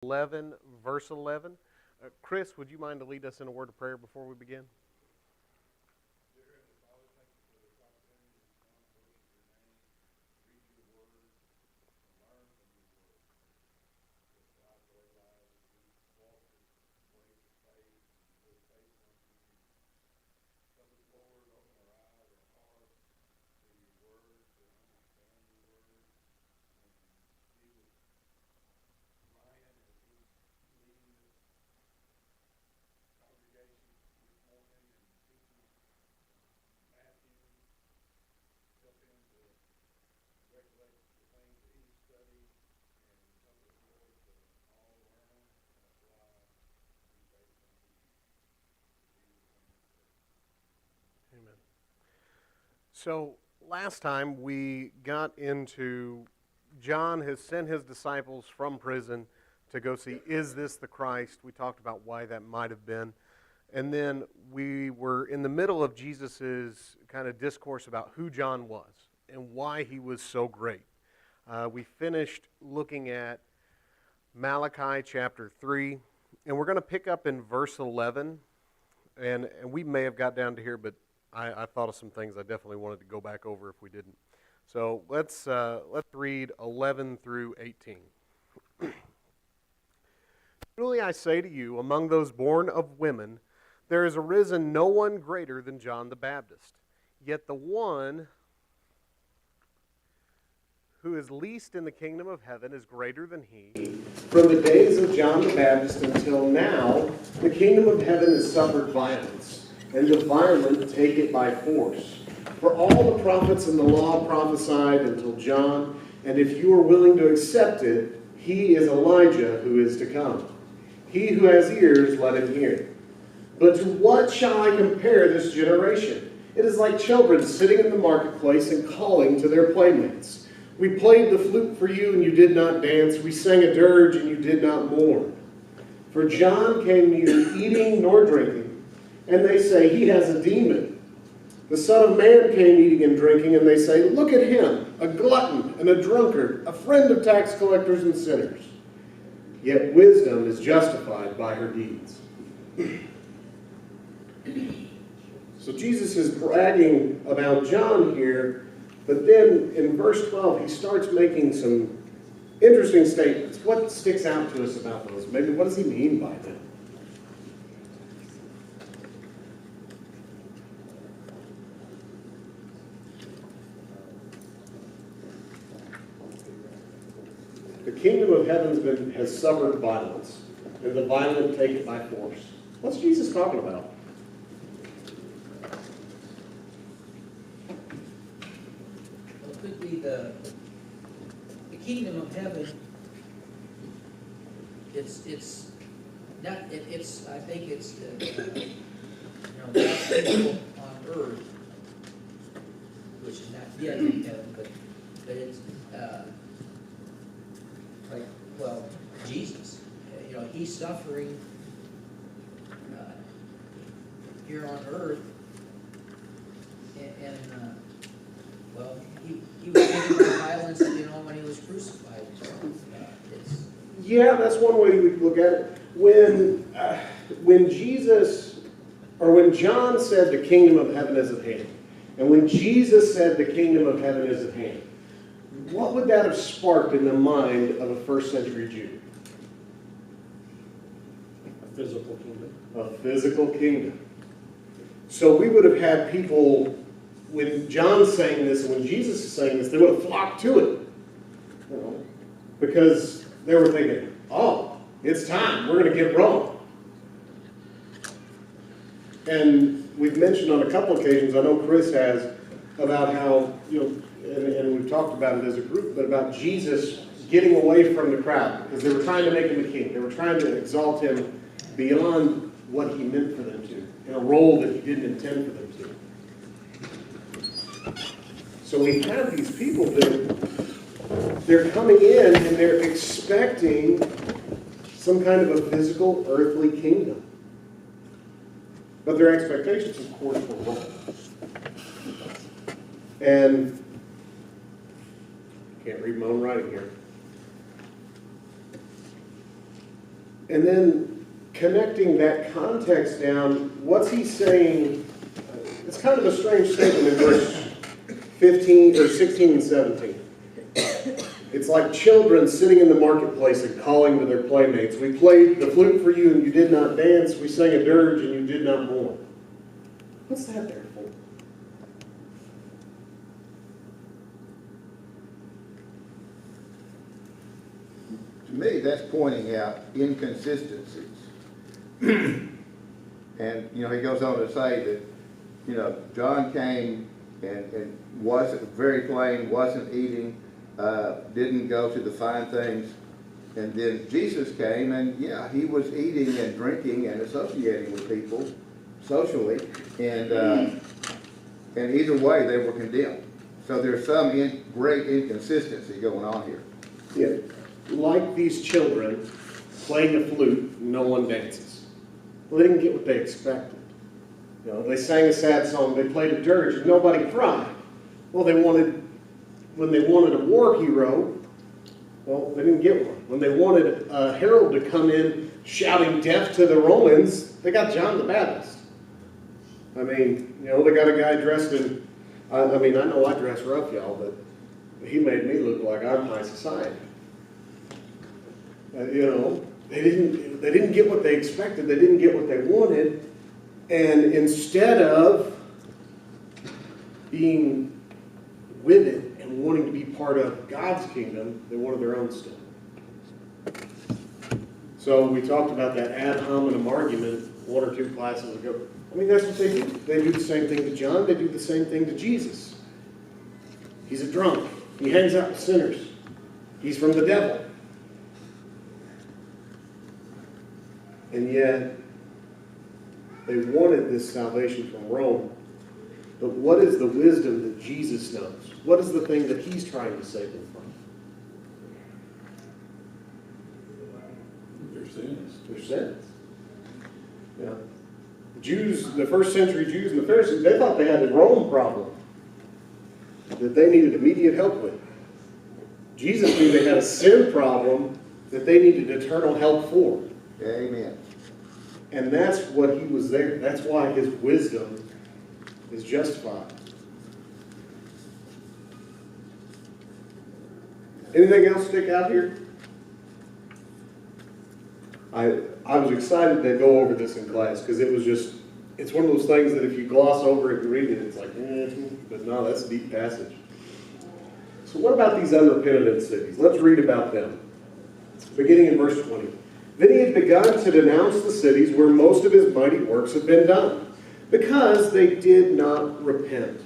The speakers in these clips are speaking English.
11, verse 11. Chris, would you mind to lead us in a word of prayer before we begin? Amen. So, last time we got into John has sent his disciples from prison to go see, is this the Christ? We talked about why that might have been. And then we were in the middle of Jesus' kind of discourse about who John was and why he was so great. We finished looking at Malachi chapter 3, and we're going to pick up in verse 11. And we may have got down to here, but I thought of some things I definitely wanted to go back over if we didn't. So let's read 11 through 18. Truly I say to you, among those born of women, there has arisen no one greater than John the Baptist. Yet the one who is least in the kingdom of heaven is greater than he. From the days of John the Baptist until now, the kingdom of heaven has suffered violence, and the violent take it by force. For all the prophets and the law prophesied until John, and if you are willing to accept it, he is Elijah who is to come. He who has ears, let him hear. But to what shall I compare this generation? It is like children sitting in the marketplace and calling to their playmates. We played the flute for you, and you did not dance. We sang a dirge, and you did not mourn. For John came neither eating nor drinking, and they say, he has a demon. The Son of Man came eating and drinking, and they say, look at him, a glutton and a drunkard, a friend of tax collectors and sinners. Yet wisdom is justified by her deeds. So Jesus is bragging about John here, but then in verse 12, he starts making some interesting statements. What sticks out to us about those? Maybe what does he mean by that? The kingdom of heaven has suffered violence, and the violent take it by force. What's Jesus talking about? Well, it could be the kingdom of heaven. It's not. It's I think it's the God's people on earth, which is not yet in heaven, but it's like, well, Jesus. He's suffering here on earth, and well, he was taken by violence, when he was crucified. Yeah, that's one way we could look at it. When Jesus, or when John said the kingdom of heaven is at hand, and when Jesus said the kingdom of heaven is at hand, what would that have sparked in the mind of a first century Jew? A physical kingdom. A physical kingdom. So we would have had people, when John's saying this and when Jesus is saying this, they would have flocked to it. Because they were thinking, oh, it's time. We're going to get Rome. And we've mentioned on a couple occasions, I know Chris has, about how, and we've talked about it as a group, but about Jesus getting away from the crowd because they were trying to make him a king. They were trying to exalt him beyond what he meant for them to, in a role that he didn't intend for them to. So we have these people that they're coming in and they're expecting some kind of a physical, earthly kingdom. But their expectations, of course, were wrong. And can't read my own writing here. And then connecting that context down, what's he saying? It's kind of a strange statement in verse 15 or 16 and 17. It's like children sitting in the marketplace and calling to their playmates. We played the flute for you and you did not dance. We sang a dirge and you did not mourn. What's that there for? To me, that's pointing out inconsistencies. And, he goes on to say that, John came and wasn't very plain, wasn't eating, didn't go to the fine things. And then Jesus came and, he was eating and drinking and associating with people socially. And either way, they were condemned. So there's some great inconsistency going on here. Yeah. Like these children playing the flute, no one dances. Well, they didn't get what they expected. They sang a sad song, they played a dirge, and nobody cried. Well, when they wanted a war hero, well, they didn't get one. When they wanted a herald to come in shouting death to the Romans, they got John the Baptist. I mean, they got a guy dressed in, I know I dress rough, y'all, but he made me look like I'm high society. They didn't get what they expected. They didn't get what they wanted. And instead of being with it and wanting to be part of God's kingdom, they wanted their own stuff. So we talked about that ad hominem argument 1 or 2 classes ago. That's what they do. They do the same thing to John. They do the same thing to Jesus. He's a drunk. He hangs out with sinners. He's from the devil. And yet, they wanted this salvation from Rome. But what is the wisdom that Jesus knows? What is the thing that he's trying to save them from? Their sins. Their sins. Yeah. The first century Jews and the Pharisees, they thought they had a Rome problem that they needed immediate help with. Jesus knew they had a sin problem that they needed eternal help for. Amen. And that's what he was there. That's why his wisdom is justified. Anything else stick out here? I was excited to go over this in class because it's one of those things that if you gloss over it and read it, it's like, but no, that's a deep passage. So what about these unrepentant cities? Let's read about them. Beginning in verse 20. Then he had begun to denounce the cities where most of his mighty works had been done, because they did not repent.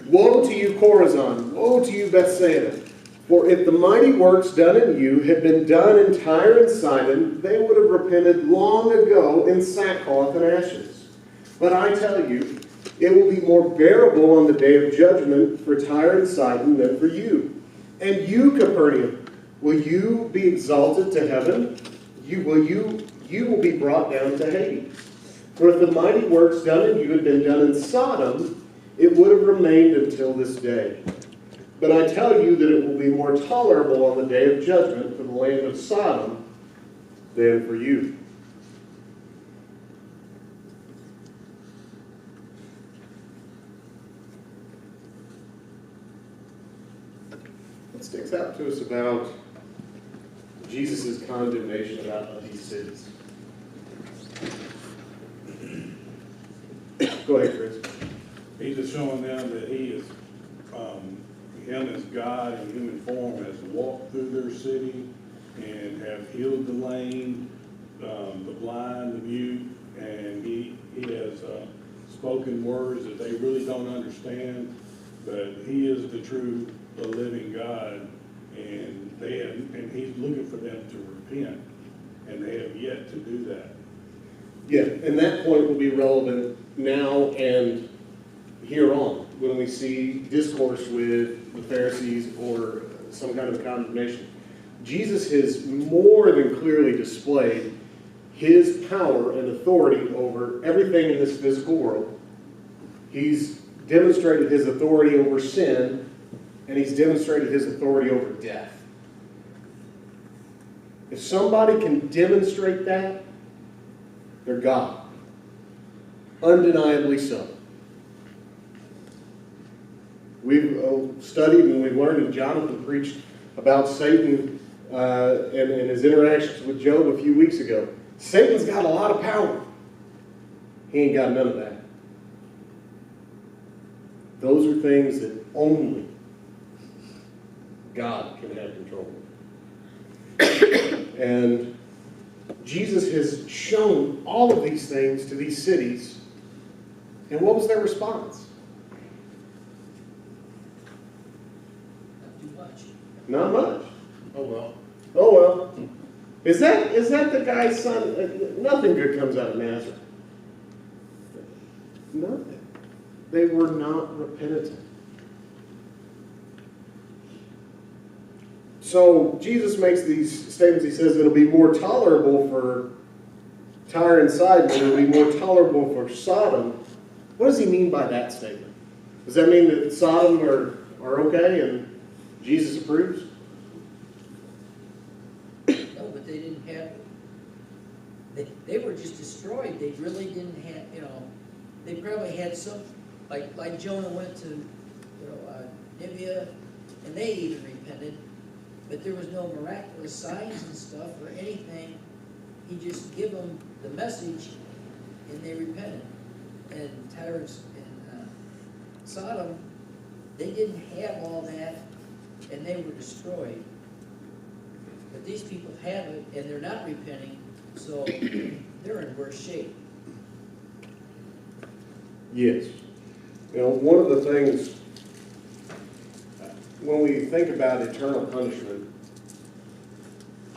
Woe to you, Chorazin! Woe to you, Bethsaida! For if the mighty works done in you had been done in Tyre and Sidon, they would have repented long ago in sackcloth and ashes. But I tell you, it will be more bearable on the day of judgment for Tyre and Sidon than for you. And you, Capernaum, will you be exalted to heaven? You will be brought down to Hades. For if the mighty works done in you had been done in Sodom, it would have remained until this day. But I tell you that it will be more tolerable on the day of judgment for the land of Sodom than for you. What sticks out to us about Jesus' condemnation of these cities? Go ahead, Chris. He's just showing them that he is, him as God in human form has walked through their city and have healed the lame, the blind, the mute, and he has spoken words that they really don't understand, but he is the true, the living God, and he's looking for them to repent, and they have yet to do that. Yeah, and that point will be relevant now and here on, when we see discourse with the Pharisees or some kind of condemnation. Jesus has more than clearly displayed his power and authority over everything in this physical world. He's demonstrated his authority over sin, and he's demonstrated his authority over death. If somebody can demonstrate that, they're God. Undeniably so. We've studied and we've learned, and Jonathan preached about Satan and his interactions with Job a few weeks ago. Satan's got a lot of power. He ain't got none of that. Those are things that only God can have control of. And Jesus has shown all of these things to these cities. And what was their response? Not too much. Not much. Oh, well. Oh well. Is that the guy's son? Nothing good comes out of Nazareth. Nothing. They were not repentant. So Jesus makes these statements. He says it'll be more tolerable for Tyre and Sidon, it'll be more tolerable for Sodom. What does he mean by that statement? Does that mean that Sodom are okay and Jesus approves? No, but they didn't have, they were just destroyed. They really didn't have, they probably had some, like Jonah went to, Nineveh, and they even repented, but there was no miraculous signs and stuff or anything. He just give them the message, and they repented. And Tyre and Sodom, they didn't have all that, and they were destroyed. But these people have it, and they're not repenting, so they're in worse shape. Yes. One of the things, when we think about eternal punishment,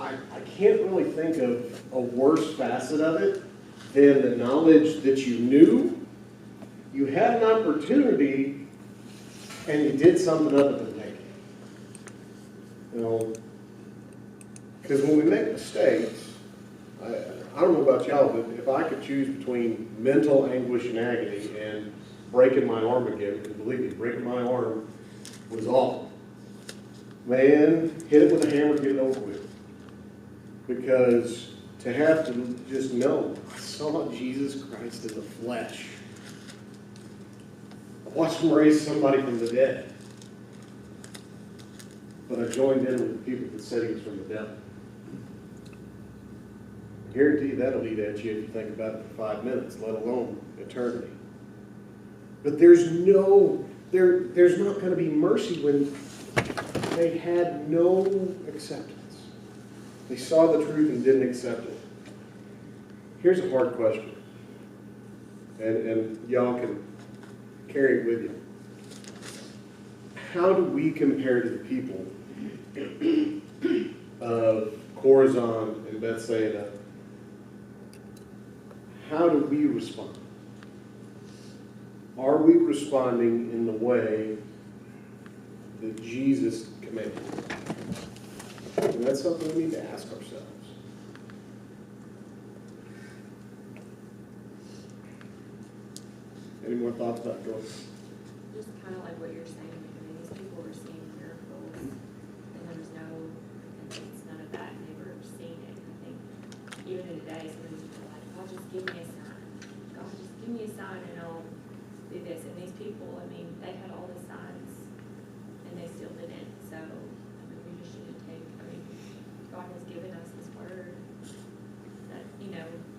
I can't really think of a worse facet of it than the knowledge that you knew, you had an opportunity, and you did something other than take it. Because when we make mistakes, I don't know about y'all, but if I could choose between mental anguish and agony and breaking my arm again, because believe me, breaking my arm was awful. Man, hit it with a hammer, get it over with. Because to have to just know, I saw Jesus Christ in the flesh. I watched him raise somebody from the dead. But I joined in with the people that said he was from the devil. I guarantee you that'll eat at you if you think about it for 5 minutes, let alone eternity. But there's not going to be mercy when they had no acceptance. They saw the truth and didn't accept it. Here's a hard question, and y'all can carry it with you. How do we compare to the people of Chorazin and Bethsaida? How do we respond? Are we responding in the way that Jesus commanded? And that's something we need to ask ourselves. Any more thoughts about Joel? Just kind of like what you're saying, I mean, these people were seeing miracles, and there was no repentance, none of that, and they were seeing it. And I think even in today, some of these people are like, God, just give me a sign. God, just give me a sign and I'll do this. And these people, I mean, they had all the signs, and they still didn't. So, I mean, we just shouldn't take, God has given us His word that,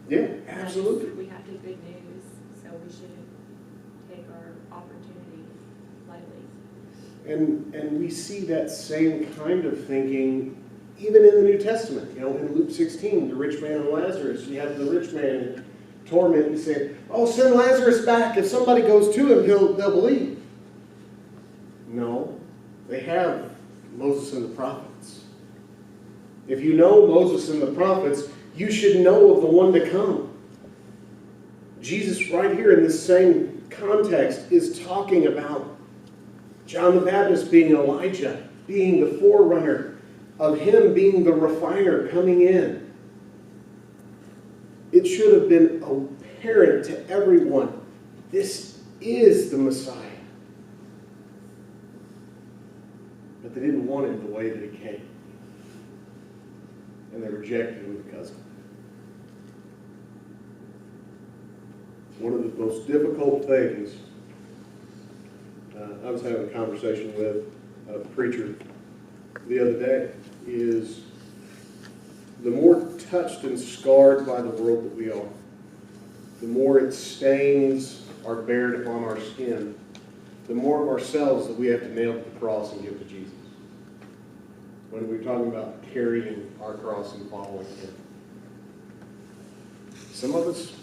Yeah, absolutely. we have the good news, so we shouldn't take our opportunity lightly. And we see that same kind of thinking even in the New Testament. In Luke 16, the rich man and Lazarus, you have the rich man in torment and say, oh, send Lazarus back. If somebody goes to him, they'll believe. No, they have Moses and the prophets. If you know Moses and the prophets, you should know of the one to come. Jesus, right here in this same context, is talking about John the Baptist being Elijah, being the forerunner, of him being the refiner coming in. It should have been apparent to everyone, this is the Messiah. But they didn't want him the way that he came. and they rejected him because of it. One of the most difficult things, I was having a conversation with a preacher the other day, is the more touched and scarred by the world that we are, the more its stains are bared upon our skin, the more of ourselves that we have to nail to the cross and give to Jesus. When we're talking about carrying our cross and following Him. Some of us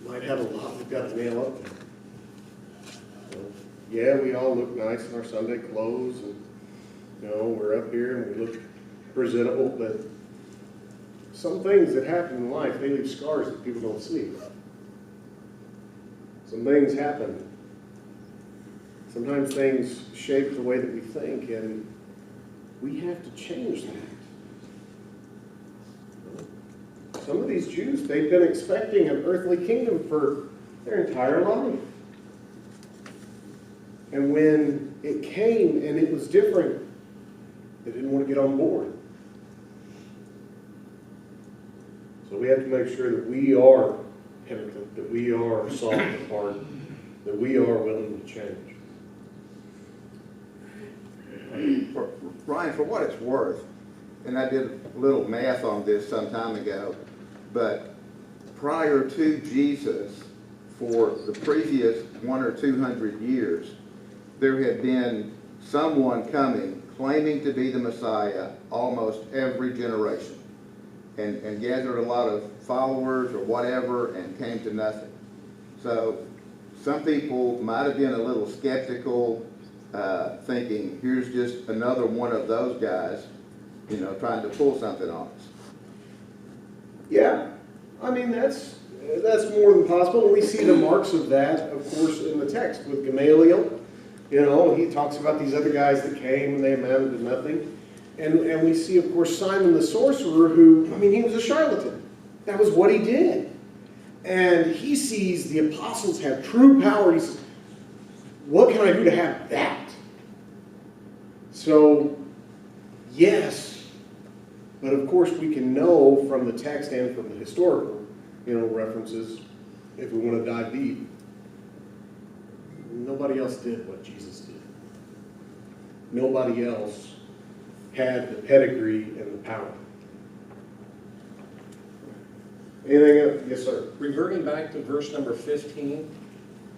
might have a lot we've got to nail up there. Yeah, we all look nice in our Sunday clothes, and we're up here and we look presentable, but some things that happen in life, they leave scars that people don't see. Some things happen. Sometimes things shape the way that we think, and we have to change that. Some of these Jews, they've been expecting an earthly kingdom for their entire life. And when it came and it was different, they didn't want to get on board. So we have to make sure that we are penitent, that we are soft of heart, that we are willing to change. Ryan, for what it's worth, and I did a little math on this some time ago, but prior to Jesus, for the previous 100 or 200 years, there had been someone coming claiming to be the Messiah almost every generation, and gathered a lot of followers or whatever and came to nothing. So some people might have been a little skeptical, thinking, here's just another one of those guys, trying to pull something on us. Yeah, I mean, that's more than possible. We see the marks of that, of course, in the text with Gamaliel. He talks about these other guys that came and they amounted to nothing. And we see, of course, Simon the sorcerer, who, he was a charlatan. That was what he did. And he sees the apostles have true power. He says, what can I do to have that? So, yes, but of course we can know from the text and from the historical, references, if we want to dive deep, nobody else did what Jesus did. Nobody else had the pedigree and the power. Anything else? Yes, sir. Reverting back to verse number 15,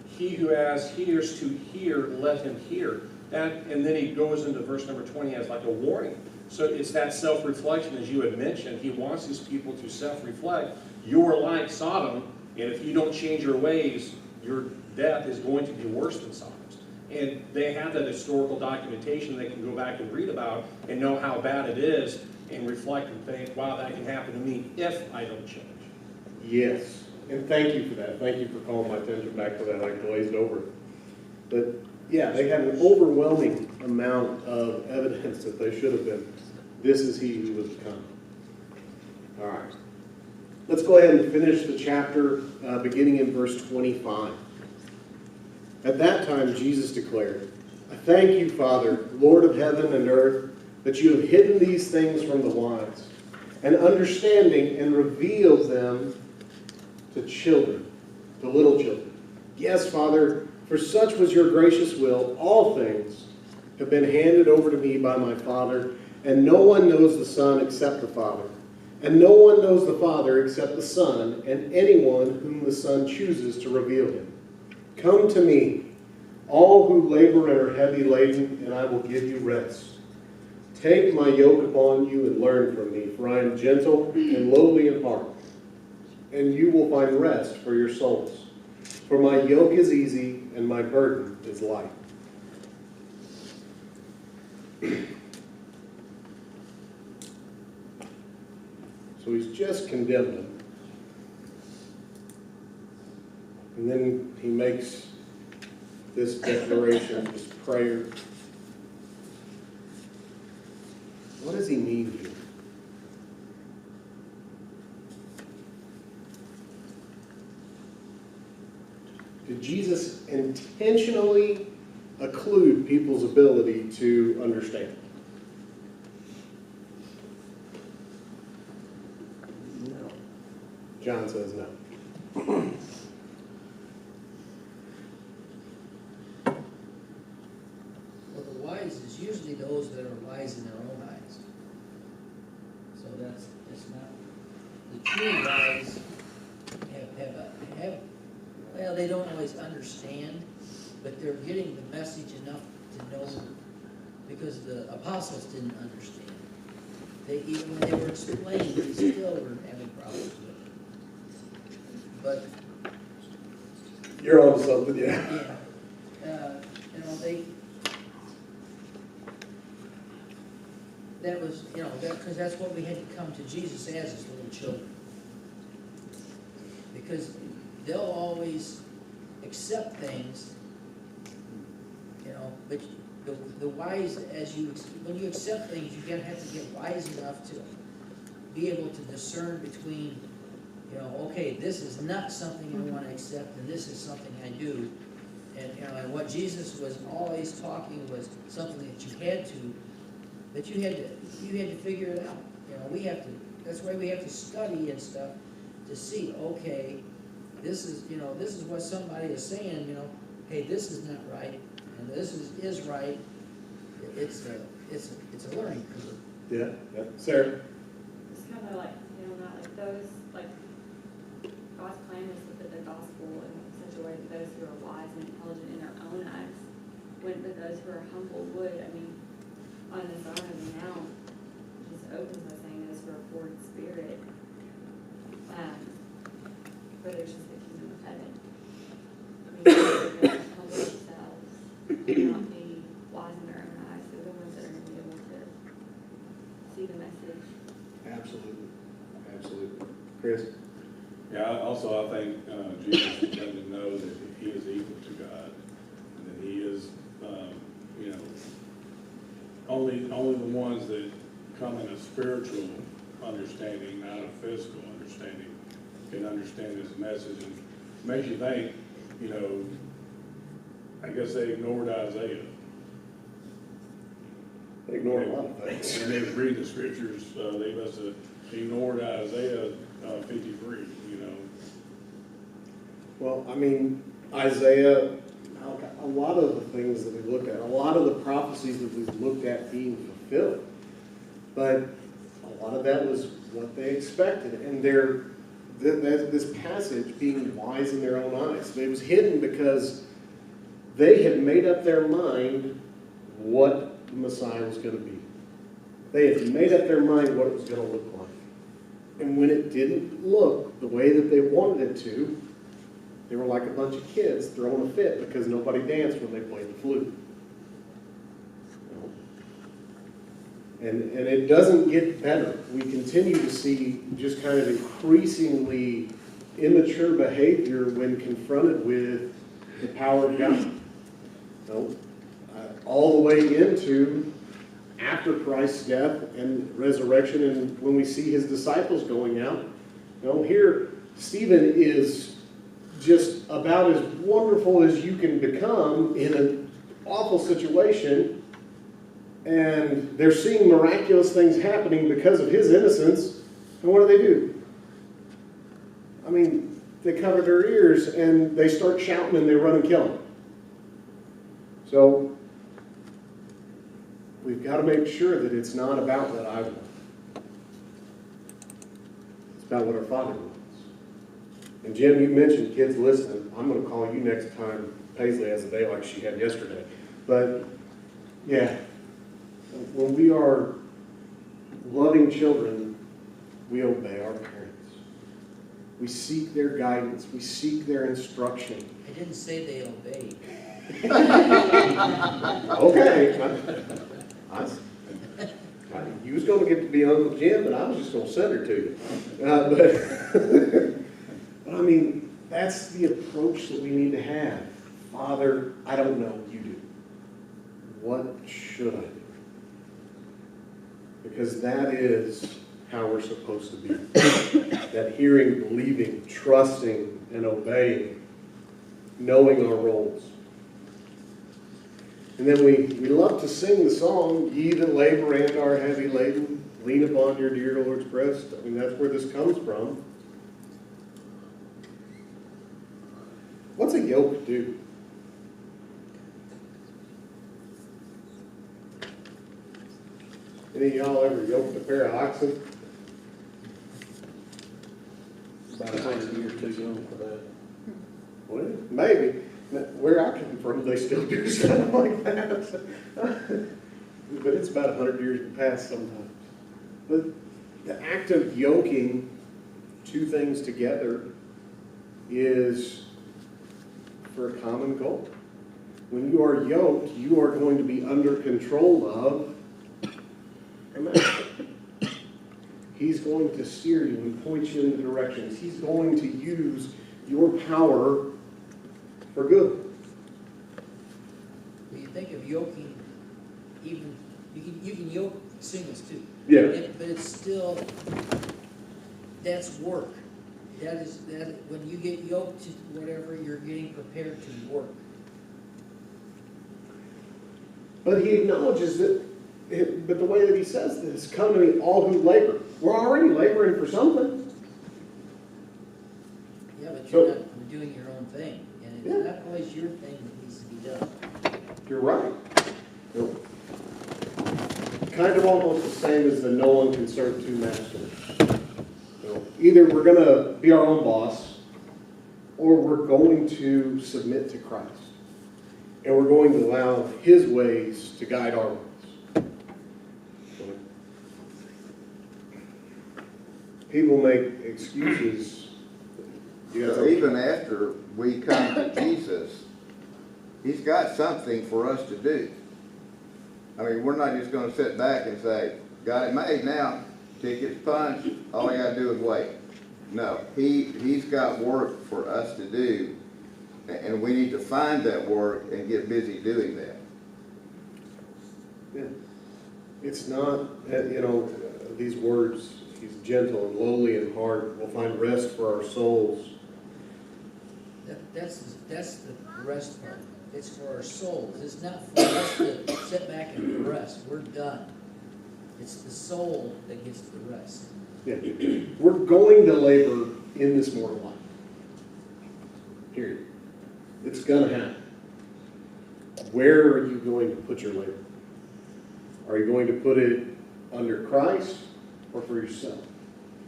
he who has ears to hear, let him hear. That, and then he goes into verse number 20 as like a warning. So it's that self-reflection, as you had mentioned. He wants his people to self-reflect. You're like Sodom, and if you don't change your ways, your death is going to be worse than Sodom's. And they have that historical documentation they can go back and read about and know how bad it is and reflect and think, wow, that can happen to me if I don't change. Yes, and thank you for that. Thank you for calling my attention back to that. I glazed over it. But yeah, they had an overwhelming amount of evidence that they should have been. This is he who was to come. All right. Let's go ahead and finish the chapter beginning in verse 25. At that time, Jesus declared, I thank you, Father, Lord of heaven and earth, that you have hidden these things from the wise and understanding and revealed them to children, to little children. Yes, Father, for such was your gracious will. All things have been handed over to me by my Father, and no one knows the Son except the Father. And no one knows the Father except the Son, and anyone whom the Son chooses to reveal him. Come to me, all who labor and are heavy laden, and I will give you rest. Take my yoke upon you and learn from me, for I am gentle and lowly in heart, and you will find rest for your souls. For my yoke is easy and my burden is light. So he's just condemned them. And then he makes this declaration, this prayer. What does he mean here? Did Jesus intentionally occlude people's ability to understand? John says no. Well, the wise is usually those that are wise in their own eyes. So it's not, the true wise well, they don't always understand, but they're getting the message enough to know, because the apostles didn't understand. Even when they were explaining, they still were having problems with it. But You're on to something, yeah. they, that was, because that's what we had to come to Jesus as little children. Because they'll always accept things, but the wise, when you accept things, you gotta have to get wise enough to be able to discern between, okay, this is not something I want to accept, and this is something I do. And what Jesus was always talking was something that you had to figure it out. That's why we have to study and stuff to see, okay, this is what somebody is saying, hey, this is not right, and this is right. It's a learning curve. Yeah. Sarah? It's kind of like, not like those, like, God's plan is to put the gospel in such a way that those who are wise and intelligent in their own eyes, but those who are humble would. I mean, on the side of me now, just opens by saying those who are poor in spirit, for there's just the kingdom of heaven. I mean, they're going to humble themselves and not be wise in their own eyes. They're the ones that are going to be able to see the message. Absolutely. Chris? Yeah, also I think Jesus is letting them know that he is equal to God, and that he is, only the ones that come in a spiritual understanding, not a physical understanding, can understand this message. And it makes you think, I guess they ignored Isaiah. They ignore a lot of things. When they read the scriptures, they must have ignored Isaiah 53, Well, I mean, Isaiah, a lot of the things that we look at, a lot of the prophecies that we've looked at being fulfilled, but a lot of that was what they expected. And this passage being wise in their own eyes, it was hidden because they had made up their mind what the Messiah was going to be. They had made up their mind what it was going to look like. And when it didn't look the way that they wanted it to, they were like a bunch of kids throwing a fit because nobody danced when they played the flute. And it doesn't get better. We continue to see just kind of increasingly immature behavior when confronted with the power of God. All the way into after Christ's death and resurrection, and when we see his disciples going out. Here Stephen is just about as wonderful as you can become in an awful situation, and they're seeing miraculous things happening because of his innocence, and what do? I mean, they cover their ears and they start shouting and they run and kill him. So we've got to make sure that it's not about what I want. It's about what our Father wants. And Jim, you mentioned kids listening. I'm going to call you next time Paisley has a day like she had yesterday. But yeah, when we are loving children, we obey our parents. We seek their guidance. We seek their instruction. I didn't say they obeyed. Okay. You was going to get to be Uncle Jim, but I was just going to send her to you. But I mean, that's the approach that we need to have. Father, I don't know, you do. What should I do? Because that is how we're supposed to be. That hearing, believing, trusting, and obeying, knowing our roles. And then we love to sing the song, ye that labor and are heavy laden, lean upon your dear Lord's breast. I mean, that's where this comes from. yoke do? Any of y'all ever yoked a pair of oxen? About 100 years too young for that. Well, maybe. Where I come from, they still do stuff like that. But it's about 100 years past sometimes. But the act of yoking two things together is for a common goal. When you are yoked, you are going to be under control of a master. He's going to steer you and point you in the directions. He's going to use your power for good. When you think of yoking, even, you can yoke singles too. Yeah. But it's still, that's work. That when you get yoked to whatever, you're getting prepared to work. But he acknowledges that, but the way that he says this, come to me all who labor. We're already laboring for something. Yeah, but So- you're not doing your own thing, and Yeah. it's not always your thing that needs to be done. You're right. Kind of almost the same as the no one can serve two masters. Either we're going to be our own boss, or we're going to submit to Christ. And we're going to allow his ways to guide our ways. People make excuses. You guys So even after we come to Jesus, he's got something for us to do. I mean, we're not just gonna sit back and say, got it made now, tickets punched, all I gotta do is wait. No, he's got work for us to do, and we need to find that work and get busy doing that. Yeah. It's not, these words, he's gentle and lowly in heart, we'll find rest for our souls. That's the rest part. It's for our souls. It's not for us to sit back and rest. We're done. It's the soul that gets the rest. Yeah. We're going to labor in this mortal life. Period. It's gonna happen. Where are you going to put your labor? Are you going to put it under Christ or for yourself?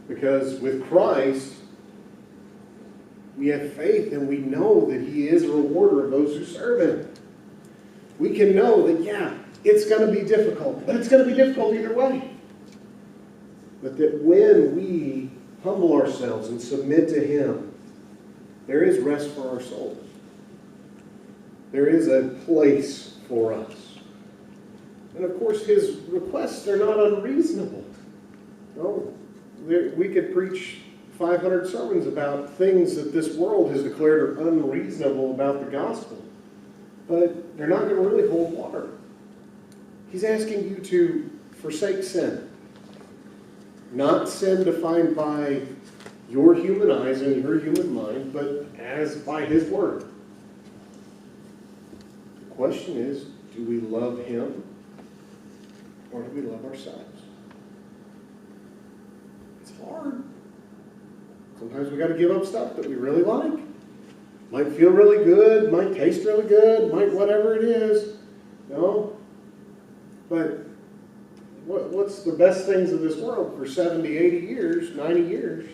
Because with Christ, we have faith and we know that he is a rewarder of those who serve him. We can know that, yeah, it's going to be difficult, but it's going to be difficult either way. But that when we humble ourselves and submit to him, there is rest for our souls. There is a place for us. And of course, his requests are not unreasonable. No, we could preach 500 sermons about things that this world has declared are unreasonable about the gospel. But they're not going to really hold water. He's asking you to forsake sin. Not sin defined by your human eyes and your human mind, but as by his word. The question is, do we love him or do we love ourselves? It's hard. Sometimes we got to give up stuff that we really like. Might feel really good, might taste really good, might whatever it is. No? But what's the best things of this world for 70, 80 years, 90 years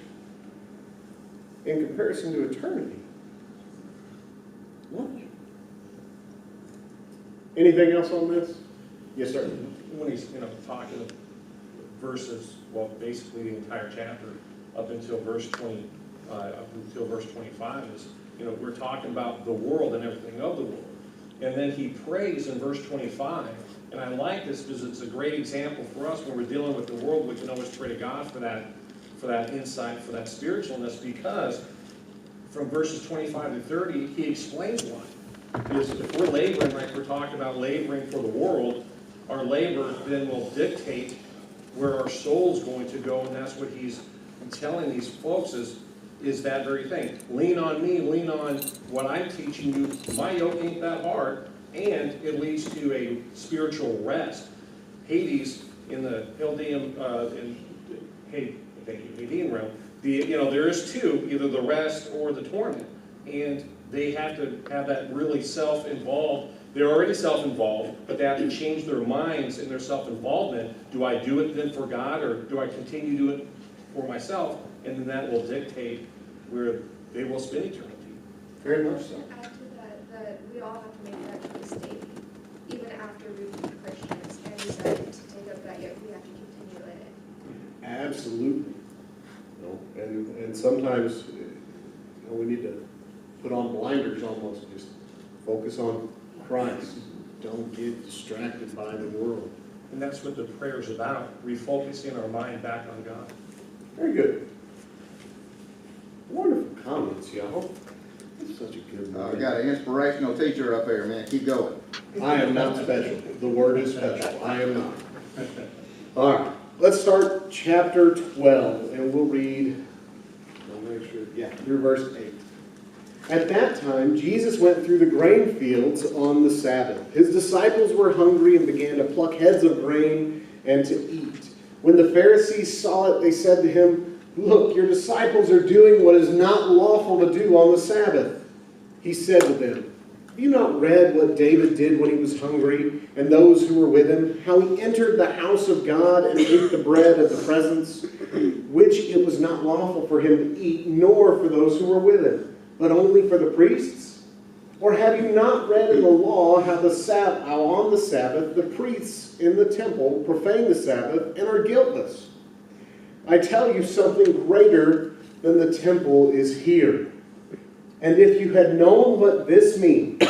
in comparison to eternity? What? Anything else on this? Yes, sir. When he's, talking verses, well, basically the entire chapter up until verse 25 is, we're talking about the world and everything of the world. And then he prays in verse 25, and I like this because it's a great example for us when we're dealing with the world. We can always pray to God for that insight, for that spiritualness, because from verses 25 to 30, he explains why. Because if we're laboring, like we're talking about laboring for the world, our labor then will dictate where our soul's going to go, and that's what he's telling these folks is that very thing. Lean on me, lean on what I'm teaching you. My yoke ain't that hard, and it leads to a spiritual rest. Hades in the Chaldean, Hadean realm, there is two, either the rest or the torment. and they have to have that really self-involved. They're already self-involved, but they have to change their minds in their self-involvement. Do I do it then for God, or do I continue to do it for myself? And then that will dictate where they will spend eternity. Very much so. To add to that we all have to make that choice daily. Even after we become Christians and decide to take up that yoke, we have to continue in it. Absolutely. And sometimes we need to put on blinders almost, just focus on Christ. Don't get distracted by the world. And that's what the prayer is about, refocusing our mind back on God. Very good. Wonderful comments, y'all. That's such a good We word. got an inspirational teacher up there, man, keep going. I am not special. The word is special. I am not. All right, let's start chapter 12, and we'll read, I'll make sure, through verse 8. At that time, Jesus went through the grain fields on the Sabbath. His disciples were hungry and began to pluck heads of grain and to eat. When the Pharisees saw it, they said to him, "Look, your disciples are doing what is not lawful to do on the Sabbath." He said to them, "Have you not read what David did when he was hungry, and those who were with him, how he entered the house of God and ate the bread of the presence, which it was not lawful for him to eat, nor for those who were with him, but only for the priests? Or have you not read in the law how on the Sabbath the priests in the temple profane the Sabbath and are guiltless? I tell you, something greater than the temple is here. And if you had known what this means,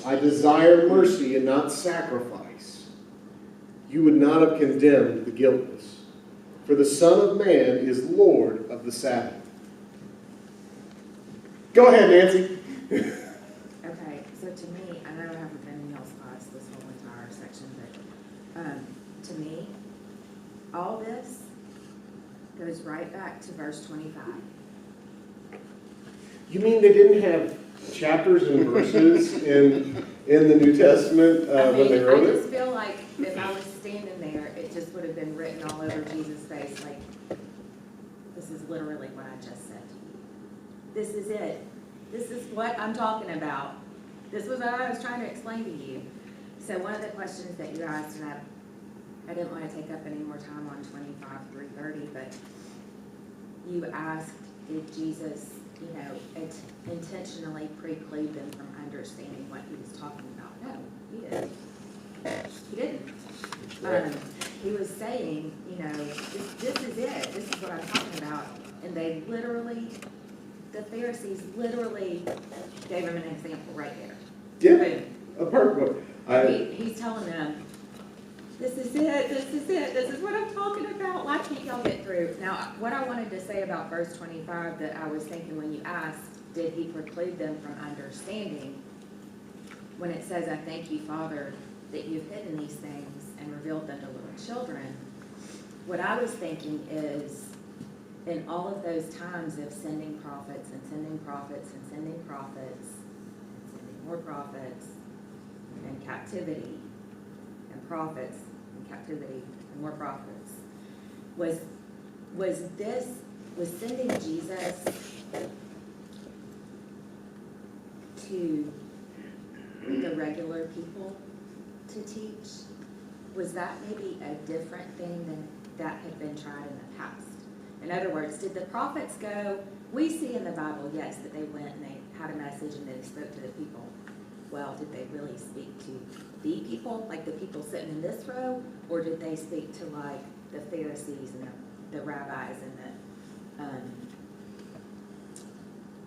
I desire mercy and not sacrifice, you would not have condemned the guiltless. For the Son of Man is Lord of the Sabbath." Go ahead, Nancy. Okay, so to me, I know I haven't been in y'all's class this whole entire section, but to me, all this goes right back to verse 25. You mean they didn't have chapters and verses in the New Testament when they wrote I it? just feel like if I was standing there, it just would have been written all over Jesus' face, like, this is literally what I just said to you. This is it. This is what I'm talking about. This was what I was trying to explain to you. So one of the questions that you asked, and I didn't want to take up any more time on 25 through 30, but you asked, did Jesus, intentionally preclude them from understanding what he was talking about? No, he didn't. He didn't. He was saying, this is it. This is what I'm talking about. And they literally, the Pharisees literally gave him an example right there. Yeah, a perfect one. He's telling them, this is it, this is it, this is what I'm talking about. Why can't y'all get through? Now, what I wanted to say about verse 25 that I was thinking when you asked, did he preclude them from understanding? When it says, I thank you, Father, that you've hidden these things and revealed them to little children. What I was thinking is, in all of those times of sending prophets and sending prophets and sending prophets and sending more prophets and captivity and prophets and captivity and more prophets, was sending Jesus to the regular people to teach? Was that maybe a different thing than that had been tried in the past? In other words, did the prophets go, we see in the Bible, yes, that they went and they had a message and they spoke to the people. Well, did they really speak to the people, like the people sitting in this row, or did they speak to like the Pharisees and the rabbis and the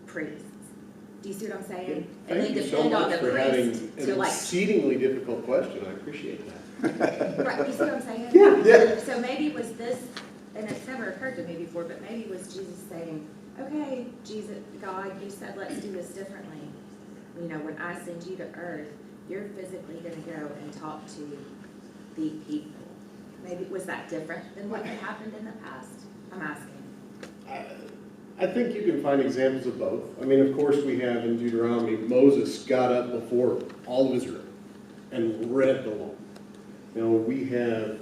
priests? Do you see what I'm saying? And Thank they you so depend on much the for having priest an to like, exceedingly difficult question. I appreciate that. right, you see what I'm saying? Yeah. So maybe it was this, and it's never occurred to me before, but maybe it was Jesus saying, okay, Jesus, God, you said let's do this differently. When I send you to earth, you're physically going to go and talk to the people. Maybe was that different than what had happened in the past? I'm asking. I think you can find examples of both. I mean, of course, we have in Deuteronomy, Moses got up before all of Israel and read the law. We have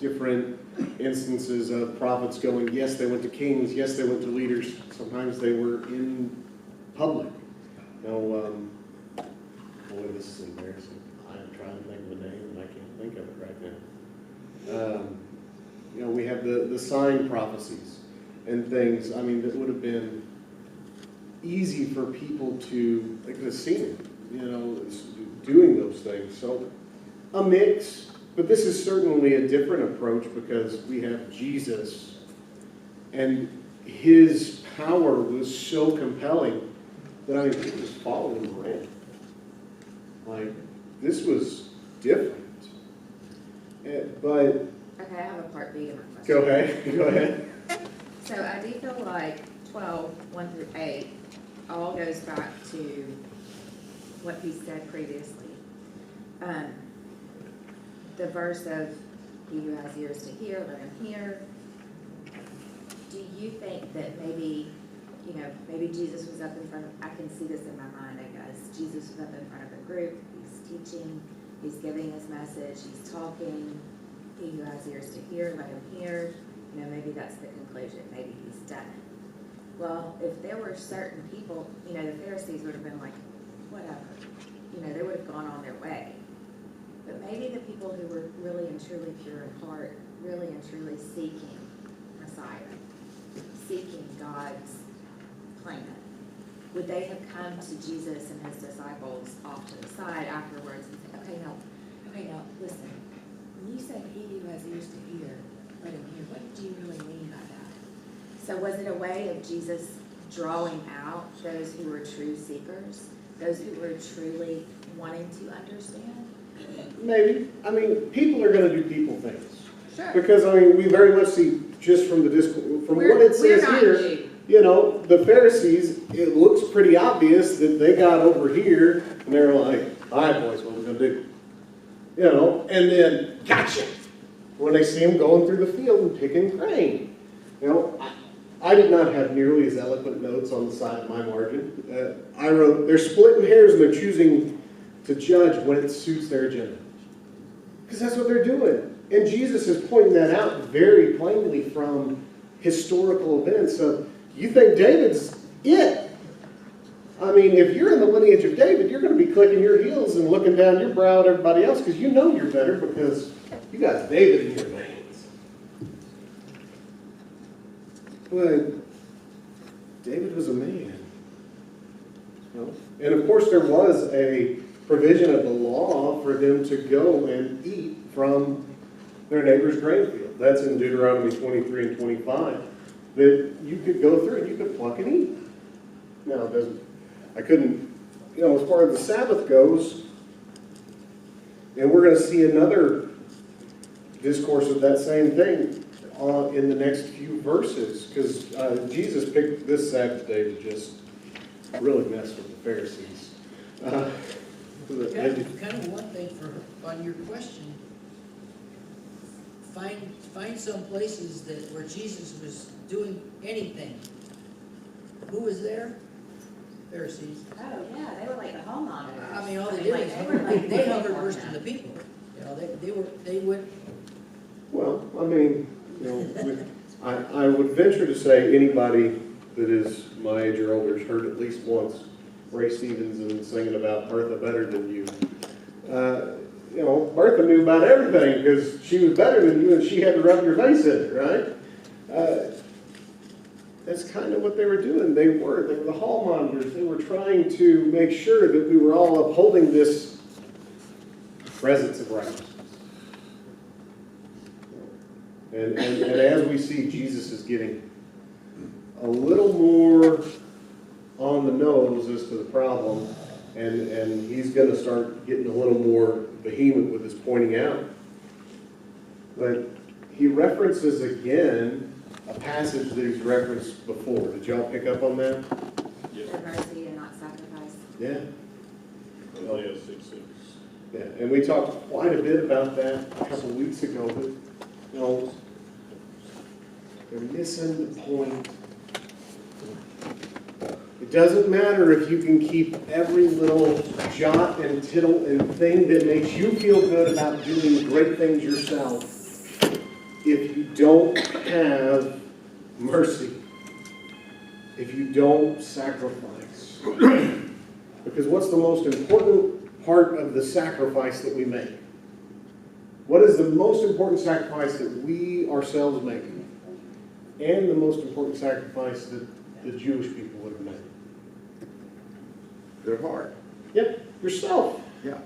different instances of prophets going, yes, they went to kings, yes, they went to leaders. Sometimes they were in public. Boy, this is embarrassing. I'm trying to think of a name and I can't think of it right now. We have the sign prophecies and things, that would have been easy for people to, they could have seen it, doing those things. So, a mix, but this is certainly a different approach because we have Jesus and his power was so compelling that people just followed him around. Like, this was different. But, Okay, I have a part B to my question. go ahead. So I do feel like 12, 1 through 8, all goes back to what he said previously. The verse of, he who has ears to hear, let him hear. Do you think that maybe Jesus was up in front of, I can see this in my mind, I guess. Jesus was up in front of a group, he's teaching, he's giving his message, he's talking. He who has ears to hear, let him hear. Maybe that's the conclusion. Maybe he's done it. Well, if there were certain people, the Pharisees would have been like, whatever. They would have gone on their way. But maybe the people who were really and truly pure in heart, really and truly seeking Messiah, seeking God's plan, would they have come to Jesus and his disciples off to the side afterwards and say, okay, now, listen. When you said he who has ears to hear, let him hear, what do you really mean by that? So was it a way of Jesus drawing out those who were true seekers, those who were truly wanting to understand? Maybe. People are going to do people things. Sure. Because, we very much see just from the from what it says here, Jew. the Pharisees, it looks pretty obvious that they got over here and they're like, all right, boys, what are we going to do? And then, gotcha! When they see him going through the field and picking grain. I did not have nearly as eloquent notes on the side of my margin. I wrote, they're splitting hairs and they're choosing to judge when it suits their agenda. Because that's what they're doing. And Jesus is pointing that out very plainly from historical events of, you think David's it. If you're in the lineage of David, you're going to be clicking your heels and looking down your brow at everybody else because you know you're better because you got David in your veins. But David was a man. And of course there was a provision of the law for them to go and eat from their neighbor's grain field. That's in Deuteronomy 23 and 25. That you could go through and you could pluck and eat. Now, it doesn't, I couldn't, as far as the Sabbath goes, and we're going to see another discourse of that same thing in the next few verses, because Jesus picked this Sabbath day to just really mess with the Pharisees. Kind of one thing on your question, find some places where Jesus was doing anything. Who was there? Pharisees. Oh, yeah, they were like the hall monitors. All they did was, they hovered first to the people. They went. Well, I would venture to say anybody that is my age or older has heard at least once Ray Stevenson singing about Bertha better than you. Bertha knew about everything because she was better than you and she had to rub your face in it, right? That's kind of what they were doing. They were the hall monitors. They were trying to make sure that we were all upholding this presence of righteousness. And as we see, Jesus is getting a little more on the nose as to the problem, and he's going to start getting a little more vehement with his pointing out. But he references again a passage that he's referenced before. Did y'all pick up on that? For mercy and not sacrifice. Yeah. Isaiah 6:6. Yeah, and we talked quite a bit about that a couple weeks ago, but, they're missing the point. It doesn't matter if you can keep every little jot and tittle and thing that makes you feel good about doing great things yourself if you don't have mercy. if you don't sacrifice. Because what's the most important part of the sacrifice that we make? What is the most important sacrifice that we ourselves make? And the most important sacrifice that the Jewish people would have made? Their heart. Yep, yourself. Yeah.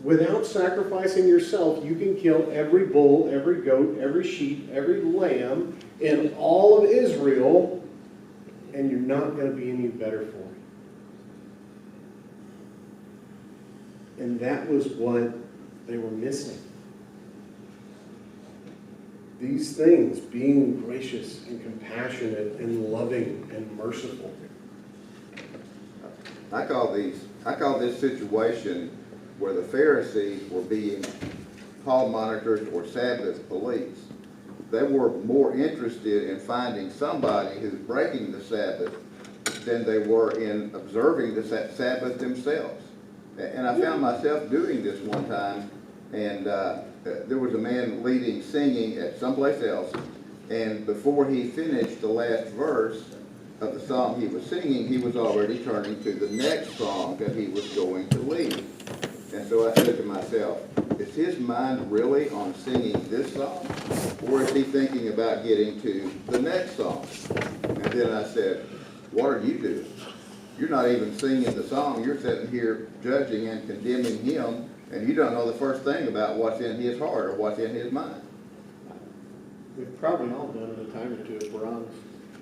Without sacrificing yourself, you can kill every bull, every goat, every sheep, every lamb in all of Israel, and you're not going to be any better for it. And that was what they were missing. These things, being gracious and compassionate and loving and merciful. I call this situation where the Pharisees were being hall monitors or Sabbath police. They were more interested in finding somebody who's breaking the Sabbath than they were in observing the Sabbath themselves. And I found myself doing this one time, and there was a man leading singing at someplace else, and before he finished the last verse of the song he was singing, he was already turning to the next song that he was going to lead. And so I said to myself, is his mind really on singing this song? Or is he thinking about getting to the next song? And then I said, what are you doing? You're not even singing the song. You're sitting here judging and condemning him, and you don't know the first thing about what's in his heart or what's in his mind. We've probably all done it a time or two, if we're honest.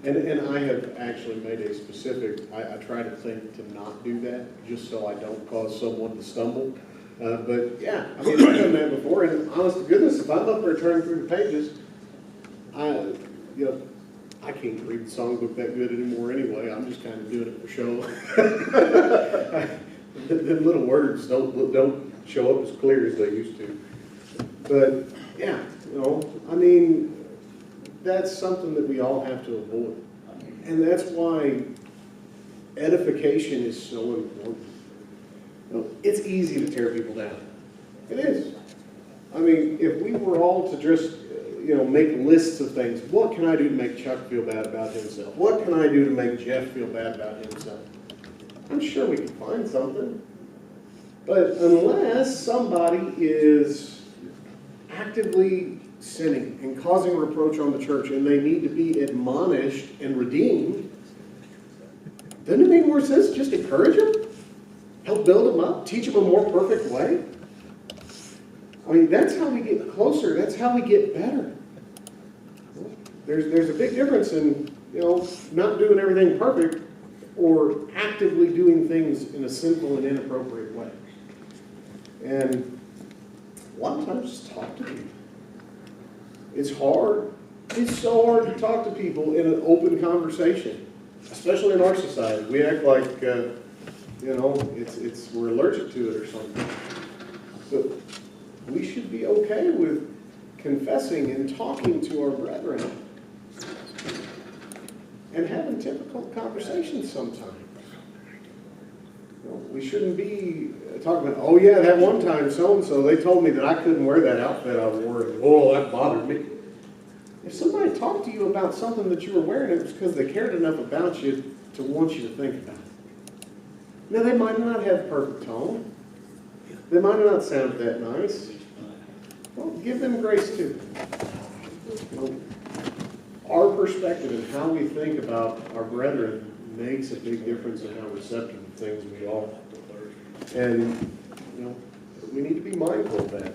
And I have actually made a specific, I try to think to not do that, just so I don't cause someone to stumble. But yeah, I mean, I've done that before, and honest to goodness, if I'm up there turning through the pages, I can't read the songbook that good anymore anyway. I'm just kind of doing it for show. The little words don't show up as clear as they used to. But yeah, I mean, that's something that we all have to avoid. And that's why edification is so important. It's easy to tear people down. It is. I mean, if we were all to just, make lists of things, what can I do to make Chuck feel bad about himself? What can I do to make Jeff feel bad about himself? I'm sure we can find something. But unless somebody is actively sinning and causing reproach on the church and they need to be admonished and redeemed, doesn't it make more sense to just encourage them? Help build them up? Teach them a more perfect way? I mean, that's how we get closer. That's how we get better. There's a big difference in, not doing everything perfect or actively doing things in a sinful and inappropriate way. And a lot of times, just talk to people. It's hard. It's so hard to talk to people in an open conversation, especially in our society. We act like, we're allergic to it or something. But we should be okay with confessing and talking to our brethren and having difficult conversations sometimes. We shouldn't be talking about, oh yeah, that one time so-and-so, they told me that I couldn't wear that outfit I wore, and oh, that bothered me. If somebody talked to you about something that you were wearing, it was because they cared enough about you to want you to think about it. Now, they might not have perfect tone. They might not sound that nice. Well, give them grace too. Our perspective and how we think about our brethren makes a big difference in how receptive of things we are. And, we need to be mindful of that.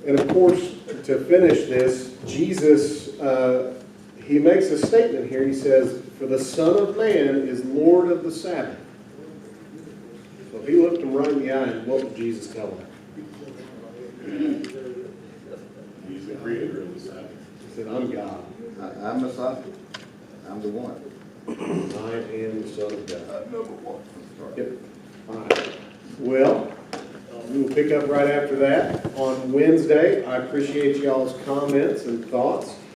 And of course, to finish this, Jesus, he makes a statement here. He says, for the Son of Man is Lord of the Sabbath. So if he looked him right in the eye, what would Jesus tell him? He's the creator of the Sabbath. He said, I'm God. I'm Messiah. I'm the one. I am the Son of God. Number one. Yep. All right. Well, we will pick up right after that on Wednesday. I appreciate y'all's comments and thoughts.